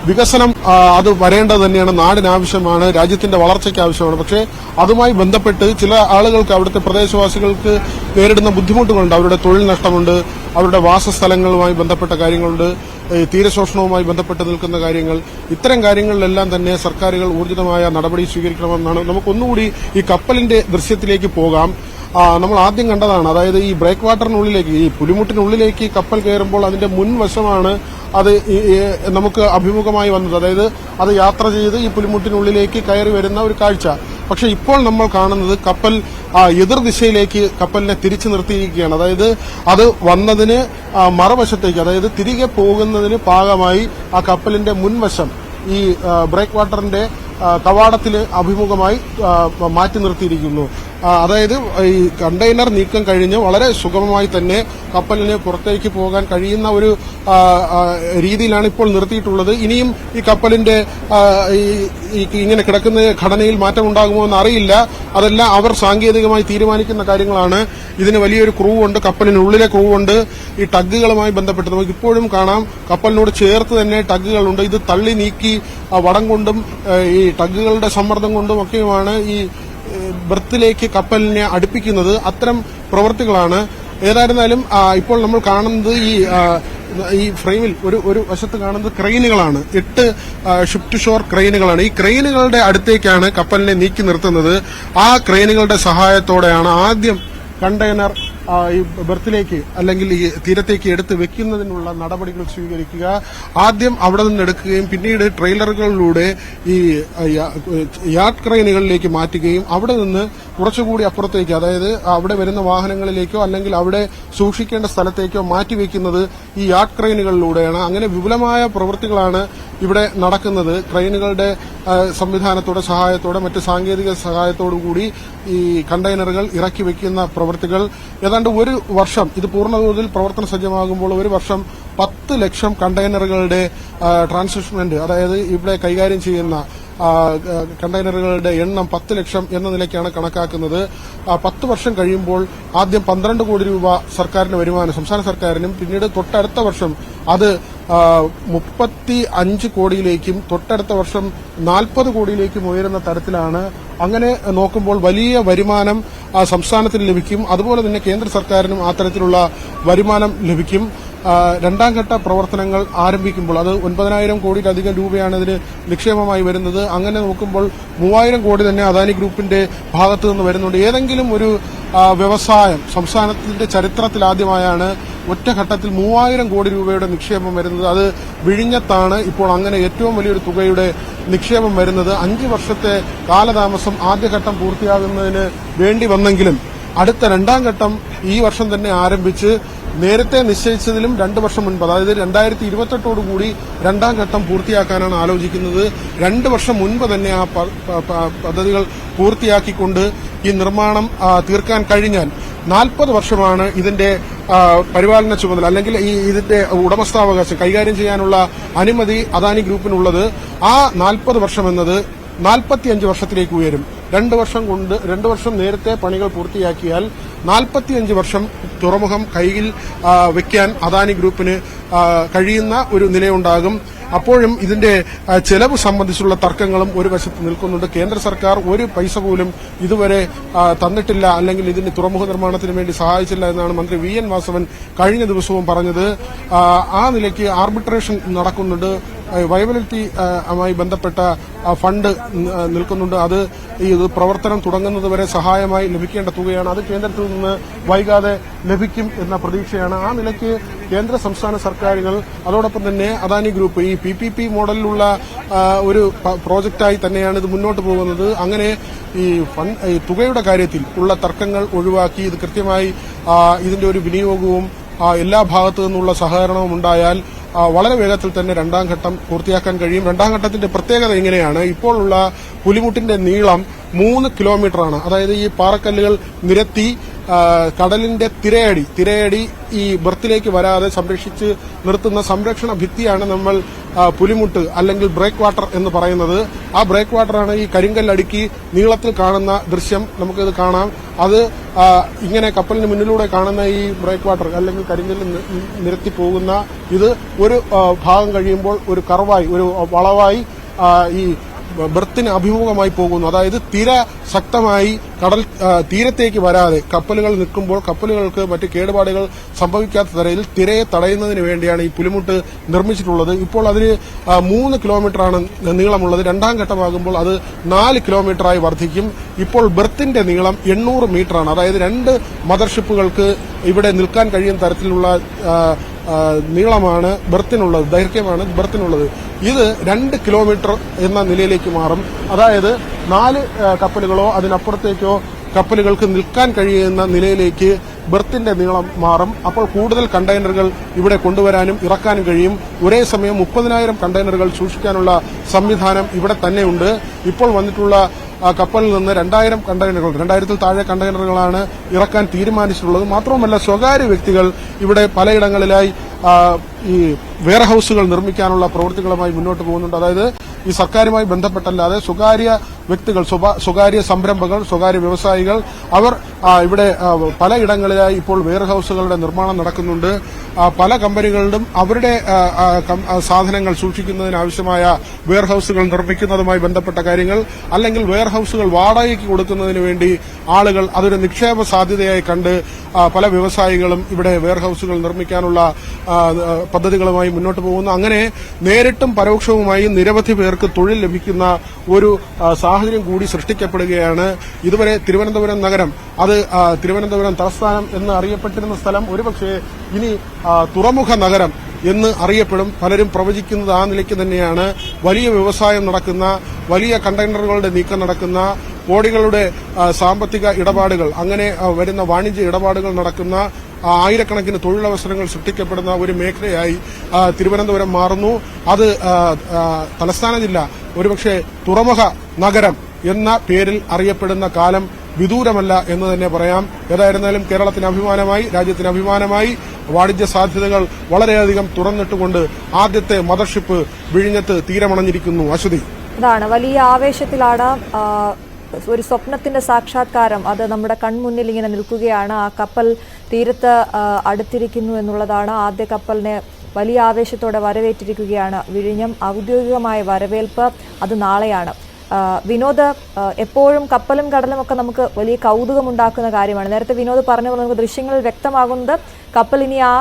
വികസനം അത് വരേണ്ടത് തന്നെയാണ്, നാടിനാവശ്യമാണ്, രാജ്യത്തിന്റെ വളർച്ചയ്ക്ക് ആവശ്യമാണ്. പക്ഷേ അതുമായി ബന്ധപ്പെട്ട് ചില ആളുകൾക്ക്, അവിടുത്തെ പ്രദേശവാസികൾക്ക് നേരിടുന്ന ബുദ്ധിമുട്ടുകളുണ്ട്. അവരുടെ തൊഴിൽ നഷ്ടമുണ്ട്, അവരുടെ വാസസ്ഥലങ്ങളുമായി ബന്ധപ്പെട്ട കാര്യങ്ങളുണ്ട്, തീരശോഷണവുമായി ബന്ധപ്പെട്ട് നിൽക്കുന്ന കാര്യങ്ങൾ. ഇത്തരം കാര്യങ്ങളിലെല്ലാം തന്നെ സർക്കാരുകൾ ഊർജിതമായ നടപടി സ്വീകരിക്കണമെന്നാണ്. നമുക്കൊന്നുകൂടി ഈ കപ്പലിന്റെ ദൃശ്യത്തിലേക്ക് പോകാം. നമ്മൾ ആദ്യം കണ്ടതാണ്, അതായത് ഈ ബ്രേക്ക് വാട്ടറിനുള്ളിലേക്ക്, ഈ പുലിമുട്ടിനുള്ളിലേക്ക് കപ്പൽ കയറുമ്പോൾ അതിന്റെ മുൻവശമാണ് അത് നമുക്ക് അഭിമുഖമായി വന്നത്. അതായത് അത് യാത്ര ചെയ്ത് ഈ പുലിമുട്ടിനുള്ളിലേക്ക് കയറി വരുന്ന ഒരു കാഴ്ച. പക്ഷെ ഇപ്പോൾ നമ്മൾ കാണുന്നത് കപ്പൽ എതിർദിശയിലേക്ക് കപ്പലിനെ തിരിച്ചു നിർത്തിയിരിക്കുകയാണ്. അതായത് അത് വന്നതിന് മറുവശത്തേക്ക്, അതായത് തിരികെ പോകുന്നതിന് പാകമായി ആ കപ്പലിന്റെ മുൻവശം ഈ ബ്രേക്ക് വാട്ടറിന്റെ കവാടത്തിന് അഭിമുഖമായി മാറ്റി നിർത്തിയിരിക്കുന്നു. അതായത് ഈ കണ്ടെയ്നർ നീക്കം കഴിഞ്ഞ് വളരെ സുഗമമായി തന്നെ കപ്പലിന് പുറത്തേക്ക് പോകാൻ കഴിയുന്ന ഒരു രീതിയിലാണ് ഇപ്പോൾ നിർത്തിയിട്ടുള്ളത്. ഇനിയും ഈ കപ്പലിന്റെ ഇങ്ങനെ കിടക്കുന്ന ഘടനയിൽ മാറ്റമുണ്ടാകുമോ എന്ന് അറിയില്ല. അതെല്ലാം അവർ സാങ്കേതികമായി തീരുമാനിക്കുന്ന കാര്യങ്ങളാണ്. ഇതിന് വലിയൊരു ക്രൂ ഉണ്ട്, കപ്പലിനുള്ളിലെ ക്രൂ ഉണ്ട്. ഈ ടഗുകളുമായി ബന്ധപ്പെട്ട് നമുക്ക് ഇപ്പോഴും കാണാം, കപ്പലിനോട് ചേർത്ത് തന്നെ ടഗുകളുണ്ട്. ഇത് തള്ളി നീക്കി വടം കൊണ്ടും ഈ ടഗുകളുടെ സമ്മർദ്ദം കൊണ്ടും ഒക്കെയുമാണ് ഈ ബെർത്തിലേക്ക് കപ്പലിനെ അടുപ്പിക്കുന്നത്. അത്തരം പ്രവൃത്തികളാണ്. ഏതായിരുന്നാലും ഇപ്പോൾ നമ്മൾ കാണുന്നത് ഈ ഫ്രെയിമിൽ ഒരു വശത്ത് കാണുന്നത് ക്രെയിനുകളാണ്. 8 ഷിഫ്റ്റ് ഷോർ ക്രെയിനുകളാണ്. ഈ ക്രെയിനുകളുടെ അടുത്തേക്കാണ് കപ്പലിനെ നീക്കി നിർത്തുന്നത്. ആ ക്രെയിനുകളുടെ സഹായത്തോടെയാണ് ആദ്യം കണ്ടെയ്നർ ഈ ബെർത്തിലേക്ക് അല്ലെങ്കിൽ ഈ തീരത്തേക്ക് എടുത്ത് വെക്കുന്നതിനുള്ള നടപടികൾ സ്വീകരിക്കുക. ആദ്യം അവിടെ നിന്ന് എടുക്കുകയും പിന്നീട് ട്രെയിലറുകളിലൂടെ ഈ യാർഡ് ക്രെയിനുകളിലേക്ക് മാറ്റുകയും അവിടെ നിന്ന് കുറച്ചുകൂടി അപ്പുറത്തേക്ക്, അതായത് അവിടെ വരുന്ന വാഹനങ്ങളിലേക്കോ അല്ലെങ്കിൽ അവിടെ സൂക്ഷിക്കേണ്ട സ്ഥലത്തേക്കോ മാറ്റിവെക്കുന്നത് ഈ യാർഡ് ക്രെയിനുകളിലൂടെയാണ്. അങ്ങനെ വിപുലമായ പ്രവൃത്തികളാണ് ഇവിടെ നടക്കുന്നത്. ക്രെയിനുകളുടെ സംവിധാനത്തോടെ, സഹായത്തോടെ, മറ്റ് സാങ്കേതിക സഹായത്തോടുകൂടി ഈ കണ്ടെയ്നറുകൾ ഇറക്കി വെക്കുന്ന പ്രവൃത്തികൾ ഏതാണ്ട് ഒരു വർഷം, ഇത് പൂർണ്ണതോതിൽ പ്രവർത്തന സജ്ജമാകുമ്പോൾ ഒരു വർഷം 10 ലക്ഷം കണ്ടെയ്നറുകളുടെ ട്രാൻസ്ഷിപ്മെന്റ്, അതായത് ഇവിടെ കൈകാര്യം ചെയ്യുന്ന കണ്ടെയ്നറുകളുടെ എണ്ണം 10 ലക്ഷം എന്ന നിലയ്ക്കാണ് കണക്കാക്കുന്നത്. 10 വർഷം കഴിയുമ്പോൾ ആദ്യം 12 കോടി രൂപ സർക്കാരിന്റെ വരുമാനം, സംസ്ഥാന സർക്കാരിനും, പിന്നീട് തൊട്ടടുത്ത വർഷം അത് 35 കോടിയിലേക്കും തൊട്ടടുത്ത വർഷം 40 കോടിയിലേക്കും ഉയരുന്ന തരത്തിലാണ്. അങ്ങനെ നോക്കുമ്പോൾ വലിയ വരുമാനം സംസ്ഥാനത്തിന് ലഭിക്കും. അതുപോലെ തന്നെ കേന്ദ്ര സർക്കാരിനും അത്തരത്തിലുള്ള വരുമാനം ലഭിക്കും. രണ്ടാം ഘട്ട പ്രവർത്തനങ്ങൾ ആരംഭിക്കുമ്പോൾ അത് 9,000 കോടിയിലധികം രൂപയാണ് ഇതിന് നിക്ഷേപമായി വരുന്നത്. അങ്ങനെ നോക്കുമ്പോൾ 3,000 കോടി തന്നെ അദാനി ഗ്രൂപ്പിന്റെ ഭാഗത്തു നിന്ന് വരുന്നുണ്ട്. ഏതെങ്കിലും ഒരു വ്യവസായം സംസ്ഥാനത്തിന്റെ ചരിത്രത്തിലാദ്യമായാണ് ഒറ്റഘട്ടത്തിൽ 3,000 കോടി രൂപയുടെ നിക്ഷേപം വരുന്നത്. അത് വിഴിഞ്ഞത്താണ് ഇപ്പോൾ അങ്ങനെ ഏറ്റവും വലിയൊരു തുകയുടെ നിക്ഷേപം വരുന്നത്. 5 വർഷത്തെ കാലതാമസം ആദ്യഘട്ടം പൂർത്തിയാകുന്നതിന് വേണ്ടി വന്നെങ്കിലും അടുത്ത രണ്ടാം ഘട്ടം ഈ വർഷം തന്നെ ആരംഭിച്ച് നേരത്തെ നിശ്ചയിച്ചതിലും 2 വർഷം മുൻപ്, അതായത് 2028 രണ്ടാം ഘട്ടം പൂർത്തിയാക്കാനാണ് ആലോചിക്കുന്നത്. 2 വർഷം മുൻപ് തന്നെ ആ പദ്ധതികൾ പൂർത്തിയാക്കിക്കൊണ്ട് ഈ നിർമ്മാണം തീർക്കാൻ കഴിഞ്ഞാൽ 40 വർഷമാണ് ഇതിന്റെ പരിപാലന ചുമതല അല്ലെങ്കിൽ ഇതിന്റെ ഉടമസ്ഥാവകാശം കൈകാര്യം ചെയ്യാനുള്ള അനുമതി അദാനി ഗ്രൂപ്പിനുള്ളത്. ആ 40 വർഷം എന്നത് 45 വർഷത്തിലേക്ക് ഉയരും. 2 വർഷം നേരത്തെ പണികൾ പൂർത്തിയാക്കിയാൽ 45 വർഷം തുറമുഖം കൈയിൽ വയ്ക്കാൻ അദാനി ഗ്രൂപ്പിന് കഴിയുന്ന ഒരു നിലയുണ്ടാകും. അപ്പോഴും ഇതിന്റെ ചെലവ് സംബന്ധിച്ചുള്ള തർക്കങ്ങളും ഒരു വശത്ത് നിൽക്കുന്നുണ്ട്. കേന്ദ്ര സർക്കാർ ഒരു പൈസ പോലും ഇതുവരെ തന്നിട്ടില്ല, അല്ലെങ്കിൽ ഇതിന്റെ തുറമുഖ നിർമ്മാണത്തിന് വേണ്ടി സഹായിച്ചില്ല എന്നാണ് മന്ത്രി VN വാസവൻ കഴിഞ്ഞ ദിവസവും പറഞ്ഞത്. ആ നിലയ്ക്ക് ആർബിട്രേഷൻ നടക്കുന്നുണ്ട്. വയബിലിറ്റിയുമായി ബന്ധപ്പെട്ട ഫണ്ട് നിൽക്കുന്നുണ്ട്. അത് ഈ പ്രവർത്തനം തുടങ്ങുന്നതുവരെ സഹായമായി ലഭിക്കേണ്ട തുകയാണ്. അത് കേന്ദ്രത്തിൽ നിന്ന് വൈകാതെ ലഭിക്കും എന്ന പ്രതീക്ഷയാണ്. ആ നിലയ്ക്ക് കേന്ദ്ര സംസ്ഥാന സർക്കാരുകൾ അതോടൊപ്പം തന്നെ അദാനി ഗ്രൂപ്പ് ഈ PPP മോഡലിലുള്ള ഒരു പ്രോജക്റ്റായി തന്നെയാണ് ഇത് മുന്നോട്ട് പോകുന്നത്. അങ്ങനെ ഈ തുകയുടെ കാര്യത്തിൽ ഉള്ള തർക്കങ്ങൾ ഒഴിവാക്കി ഇത് കൃത്യമായി ഇതിന്റെ ഒരു വിനിയോഗവും എല്ലാ ഭാഗത്തു നിന്നുള്ള സഹകരണവും ഉണ്ടായാൽ വളരെ വേഗത്തിൽ തന്നെ രണ്ടാം ഘട്ടം പൂർത്തിയാക്കാൻ കഴിയും. രണ്ടാം ഘട്ടത്തിന്റെ പ്രത്യേകത ഇങ്ങനെയാണ്. ഇപ്പോഴുള്ള പുലിമുട്ടിന്റെ നീളം 3 കിലോമീറ്ററാണ്. അതായത് ഈ പാറക്കല്ലുകൾ നിരത്തി കടലിന്റെ തിരയടി ഈ ബർത്തിലേക്ക് വരാതെ സംരക്ഷിച്ച് നിർത്തുന്ന സംരക്ഷണ ഭിത്തിയാണ് നമ്മൾ പുലിമുട്ട് അല്ലെങ്കിൽ ബ്രേക്ക് വാട്ടർ എന്ന് പറയുന്നത്. ആ ബ്രേക്ക് വാട്ടറാണ് ഈ കരിങ്കല്ലടുക്കി നീളത്തിൽ കാണുന്ന ദൃശ്യം. നമുക്കിത് കാണാം. അത് ഇങ്ങനെ കപ്പലിന് മുന്നിലൂടെ കാണുന്ന ഈ ബ്രേക്ക് വാട്ടർ അല്ലെങ്കിൽ കരിങ്കല്ല് നിരത്തി പോകുന്ന ഇത് ഒരു ഭാഗം കഴിയുമ്പോൾ ഒരു കർവായി ഒരു വളവായി ഈ ബർത്തിന് അഭിമുഖമായി പോകുന്നു. അതായത് തിര ശക്തമായി കടൽ തീരത്തേക്ക് വരാതെ കപ്പലുകൾ നിൽക്കുമ്പോൾ കപ്പലുകൾക്ക് മറ്റ് കേടുപാടുകൾ സംഭവിക്കാത്ത തരത്തിൽ തിരയെ തടയുന്നതിന് വേണ്ടിയാണ് ഈ പുലിമുട്ട് നിർമ്മിച്ചിട്ടുള്ളത്. ഇപ്പോൾ അതിന് 3 കിലോമീറ്ററാണ് നീളമുള്ളത്. രണ്ടാം ഘട്ടമാകുമ്പോൾ അത് 4 കിലോമീറ്ററായി വർദ്ധിക്കും. ഇപ്പോൾ ബർത്തിന്റെ നീളം 800 മീറ്ററാണ്. അതായത് 2 മദർഷിപ്പുകൾക്ക് ഇവിടെ നിൽക്കാൻ കഴിയുന്ന തരത്തിലുള്ള നീളമാണ് ബർത്തിനുള്ളത്, ദൈർഘ്യമാണ് ബർത്തിനുള്ളത്. ഇത് 2 കിലോമീറ്റർ എന്ന നിലയിലേക്ക് മാറും. അതായത് 4 കപ്പലുകളോ അതിനപ്പുറത്തേക്കോ കപ്പലുകൾക്ക് നിൽക്കാൻ കഴിയുന്ന നിലയിലേക്ക് ബർത്തിന്റെ നീളം മാറും. അപ്പോൾ കൂടുതൽ കണ്ടെയ്നറുകൾ ഇവിടെ കൊണ്ടുവരാനും ഇറക്കാനും കഴിയും. ഒരേ സമയം 30,000 കണ്ടെയ്നറുകൾ സൂക്ഷിക്കാനുള്ള സംവിധാനം ഇവിടെ തന്നെയുണ്ട്. ഇപ്പോൾ വന്നിട്ടുള്ള കപ്പലിൽ നിന്ന് 2,000 കണ്ടെയ്നറുകൾ 2,000-ൽ താഴെ കണ്ടെയ്നറുകളാണ് ഇറക്കാൻ തീരുമാനിച്ചിട്ടുള്ളത്. മാത്രവുമല്ല സ്വകാര്യ വ്യക്തികൾ ഇവിടെ പലയിടങ്ങളിലായി ഈ വെയർഹൌസുകൾ നിർമ്മിക്കാനുള്ള പ്രവൃത്തികളുമായി മുന്നോട്ട് പോകുന്നുണ്ട്. അതായത് ഈ സർക്കാരുമായി ബന്ധപ്പെട്ടല്ലാതെ സ്വകാര്യ വ്യക്തികൾ, സ്വകാര്യ സംരംഭങ്ങൾ, സ്വകാര്യ വ്യവസായികൾ അവർ ഇവിടെ പലയിടങ്ങളിലായി ഇപ്പോൾ വെയർഹൌസുകളുടെ നിർമ്മാണം നടക്കുന്നുണ്ട്. പല കമ്പനികളിലും അവരുടെ സാധനങ്ങൾ സൂക്ഷിക്കുന്നതിനാവശ്യമായ വെയർഹൌസുകൾ നിർമ്മിക്കുന്നതുമായി ബന്ധപ്പെട്ട കാര്യങ്ങൾ അല്ലെങ്കിൽ വെയർഹൌസുകൾ വാടകയ്ക്ക് കൊടുക്കുന്നതിന് വേണ്ടി ആളുകൾ അതൊരു നിക്ഷേപ സാധ്യതയായി കണ്ട് പല വ്യവസായികളും ഇവിടെ വെയർഹൌസുകൾ നിർമ്മിക്കാനുള്ള പദ്ധതികളുമായി മുന്നോട്ട് പോകുന്നു. അങ്ങനെ നേരിട്ടും പരോക്ഷവുമായി നിരവധി പേർക്ക് തൊഴിൽ ലഭിക്കുന്ന ഒരു സാഹചര്യം കൂടി സൃഷ്ടിക്കപ്പെടുകയാണ്. ഇതുവരെ തിരുവനന്തപുരം നഗരം, അത് തിരുവനന്തപുരം തലസ്ഥാനം എന്ന് അറിയപ്പെട്ടിരുന്ന സ്ഥലം ഒരുപക്ഷെ ഇനി തുറമുഖ നഗരം എന്ന് അറിയപ്പെടും. പലരും പ്രവചിക്കുന്നത് ആ നിലയ്ക്ക് തന്നെയാണ്. വലിയ വ്യവസായം നടക്കുന്ന, വലിയ കണ്ടെയ്നറുകളുടെ നീക്കം നടക്കുന്ന, കോടികളുടെ സാമ്പത്തിക ഇടപാടുകൾ, അങ്ങനെ വരുന്ന വാണിജ്യ ഇടപാടുകൾ നടക്കുന്ന, ആയിരക്കണക്കിന് തൊഴിലവസരങ്ങൾ സൃഷ്ടിക്കപ്പെടുന്ന ഒരു മേഖലയായി തിരുവനന്തപുരം മാറുന്നു. അത് തലസ്ഥാന ജില്ല ഒരുപക്ഷെ തുറമുഖ നഗരം എന്ന പേരിൽ അറിയപ്പെടുന്ന കാലം വിദൂരമല്ല എന്ന് തന്നെ പറയാം. ഏതായിരുന്നാലും കേരളത്തിന് അഭിമാനമായി, രാജ്യത്തിന് അഭിമാനമായി വാണിജ്യ സാധ്യതകൾ വളരെയധികം തുറന്നിട്ടുകൊണ്ട് ആദ്യത്തെ മദർഷിപ്പ് വിഴിഞ്ഞത്ത് തീരമണഞ്ഞിരിക്കുന്നു. അശ്വതി, അതാണ് വലിയ ആവേശത്തിലാണ്. ഒരു സ്വപ്നത്തിന്റെ സാക്ഷാത്കാരം അത് നമ്മുടെ കൺമുന്നിൽ ഇങ്ങനെ നിൽക്കുകയാണ്. ആ കപ്പൽ തീരത്ത് അടുത്തിരിക്കുന്നു എന്നുള്ളതാണ്. ആദ്യ കപ്പലിനെ വലിയ ആവേശത്തോടെ വരവേറ്റിരിക്കുകയാണ് വിഴിഞ്ഞം. ഔദ്യോഗികമായ വരവേൽപ്പ് അത് നാളെയാണ്. വിനോദ്, എപ്പോഴും കപ്പലും കടലും ഒക്കെ നമുക്ക് വലിയ കൗതുകമുണ്ടാക്കുന്ന കാര്യമാണ്. നേരത്തെ വിനോദ് പറഞ്ഞ പോലെ നമുക്ക് ദൃശ്യങ്ങളിൽ വ്യക്തമാകുന്നത് കപ്പൽ ഇനി ആ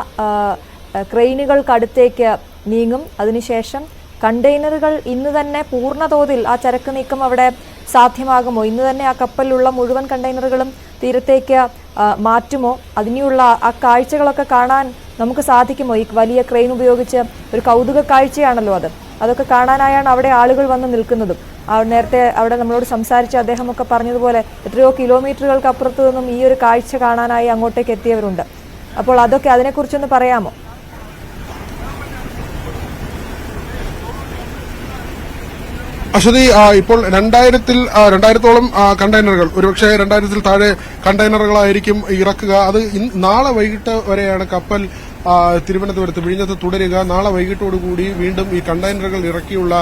ക്രെയിനുകൾക്കടുത്തേക്ക് നീങ്ങും. അതിനുശേഷം കണ്ടെയ്നറുകൾ ഇന്ന് തന്നെ പൂർണ്ണതോതിൽ ആ ചരക്ക് നീക്കം അവിടെ സാധ്യമാകുമോ? ഇന്ന് തന്നെ ആ കപ്പലിലുള്ള മുഴുവൻ കണ്ടെയ്നറുകളും തീരത്തേക്ക് മാറ്റുമോ? അതിനുള്ള ആ കാഴ്ചകളൊക്കെ കാണാൻ നമുക്ക് സാധിക്കുമോ? ഈ വലിയ ക്രെയിൻ ഉപയോഗിച്ച് ഒരു കൗതുക കാഴ്ചയാണല്ലോ അതൊക്കെ കാണാനായാണ് അവിടെ ആളുകൾ വന്ന് നിൽക്കുന്നതും. നേരത്തെ അവിടെ നമ്മളോട് സംസാരിച്ച അദ്ദേഹമൊക്കെ പറഞ്ഞതുപോലെ എത്രയോ കിലോമീറ്ററുകൾക്ക് അപ്പുറത്തു നിന്നും ഈ ഒരു കാഴ്ച കാണാനായി അങ്ങോട്ടേക്ക് എത്തിയവരുണ്ട്. അപ്പോൾ അതൊക്കെ അതിനെക്കുറിച്ചൊന്ന് പറയാമോ? അശ്വതി, ഇപ്പോൾ 2,000-ഓളം കണ്ടെയ്നറുകൾ, ഒരുപക്ഷെ 2,000-ൽ താഴെ കണ്ടെയ്നറുകളായിരിക്കും ഇറക്കുക. അത് നാളെ വൈകിട്ട് വരെയാണ് കപ്പൽ തിരുവനന്തപുരത്ത് വിഴിഞ്ഞത്ത് തുടരുക. നാളെ വൈകിട്ടോടുകൂടി വീണ്ടും ഈ കണ്ടെയ്നറുകൾ ഇറക്കിയുള്ള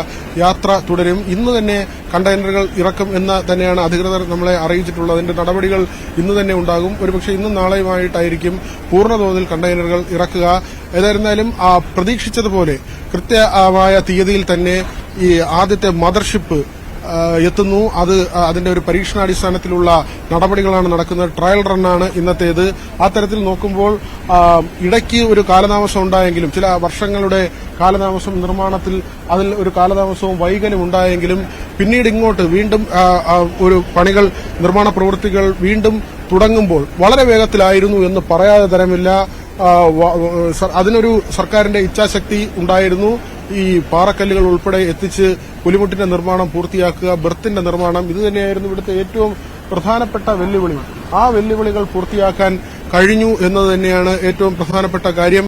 യാത്ര തുടരും. ഇന്ന് തന്നെ കണ്ടെയ്നറുകൾ ഇറക്കും എന്ന് തന്നെയാണ് അധികൃതർ നമ്മളെ അറിയിച്ചിട്ടുള്ളത്. അതിന്റെ നടപടികൾ ഇന്ന് തന്നെ ഉണ്ടാകും. ഒരുപക്ഷെ ഇന്നും നാളെയുമായിട്ടായിരിക്കും പൂർണ്ണതോതിൽ കണ്ടെയ്നറുകൾ ഇറക്കുക. ഏതായിരുന്നാലും പ്രതീക്ഷിച്ചതുപോലെ കൃത്യമായ തീയതിയിൽ തന്നെ ഈ ആദ്യത്തെ മദർഷിപ്പ് എത്തുന്നു. അതിന്റെ ഒരു പരീക്ഷണാടിസ്ഥാനത്തിലുള്ള നടപടികളാണ് നടക്കുന്നത്. ട്രയൽ റണ്ണാണ് ഇന്നത്തേത്. ആ തരത്തിൽ നോക്കുമ്പോൾ ഇടയ്ക്ക് ഒരു കാലതാമസം ഉണ്ടായെങ്കിലും, ചില വർഷങ്ങളുടെ കാലതാമസം നിർമ്മാണത്തിൽ, അതിൽ ഒരു കാലതാമസവും വൈകലും ഉണ്ടായെങ്കിലും പിന്നീട് ഇങ്ങോട്ട് വീണ്ടും ഒരു പണികൾ, നിർമ്മാണ പ്രവൃത്തികൾ വീണ്ടും തുടങ്ങുമ്പോൾ വളരെ വേഗത്തിലായിരുന്നു എന്ന് പറയാതെ തരമില്ല. അതിനൊരു സർക്കാരിന്റെ ഇച്ഛാശക്തി ഉണ്ടായിരുന്നു. ഈ പാറക്കല്ലുകൾ ഉൾപ്പെടെ എത്തിച്ച് പുലിമുട്ടിന്റെ നിർമ്മാണം പൂർത്തിയാക്കുക, ബർത്തിന്റെ നിർമ്മാണം, ഇത് തന്നെയായിരുന്നു ഇവിടുത്തെ ഏറ്റവും പ്രധാനപ്പെട്ട വെല്ലുവിളി. ആ വെല്ലുവിളികൾ പൂർത്തിയാക്കാൻ കഴിഞ്ഞു എന്നത് തന്നെയാണ് ഏറ്റവും പ്രധാനപ്പെട്ട കാര്യം.